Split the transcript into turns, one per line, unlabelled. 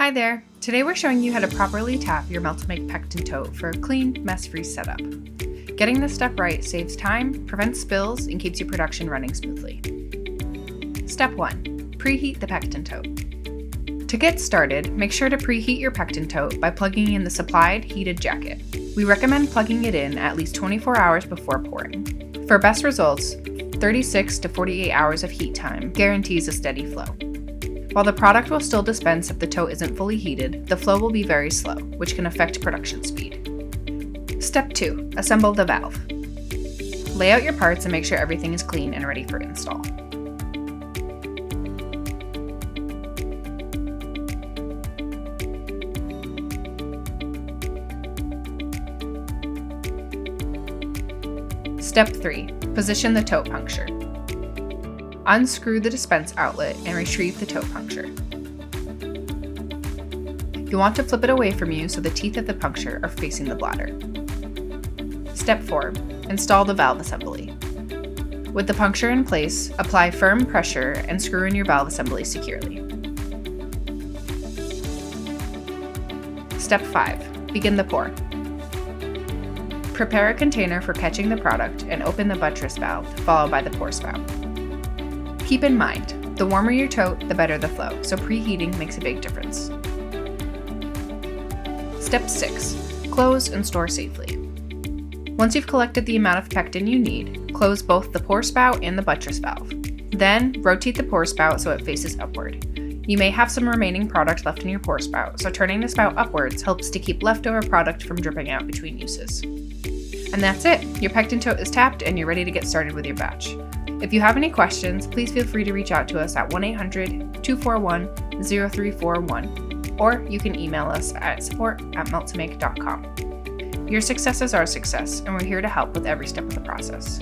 Hi there! Today we're showing you how to properly tap your Melt-to-Make Pectin Tote for a clean, mess-free setup. Getting this step right saves time, prevents spills, and keeps your production running smoothly. Step 1. Preheat the Pectin Tote. To get started, make sure to preheat your Pectin Tote by plugging in the supplied heated jacket. We recommend plugging it in at least 24 hours before pouring. For best results, 36 to 48 hours of heat time guarantees a steady flow. While the product will still dispense if the tote isn't fully heated, the flow will be very slow, which can affect production speed. Step 2. Assemble the valve. Lay out your parts and make sure everything is clean and ready for install. Step 3. Position the tote puncture. Unscrew the dispense outlet and retrieve the tote puncture. You want to flip it away from you so the teeth of the puncture are facing the bladder. Step 4. Install the valve assembly. With the puncture in place, apply firm pressure and screw in your valve assembly securely. Step 5. Begin the pour. Prepare a container for catching the product and open the buttress valve, followed by the pour spout. Keep in mind, the warmer your tote, the better the flow, so preheating makes a big difference. Step 6. Close and store safely. Once you've collected the amount of pectin you need, close both the pour spout and the buttress valve. Then, rotate the pour spout so it faces upward. You may have some remaining product left in your pour spout, so turning the spout upwards helps to keep leftover product from dripping out between uses. And that's it! Your Pectin Tote is tapped and you're ready to get started with your batch. If you have any questions, please feel free to reach out to us at 1-800-241-0341, or you can email us at support@melttomake.com. Your success is our success, and we're here to help with every step of the process.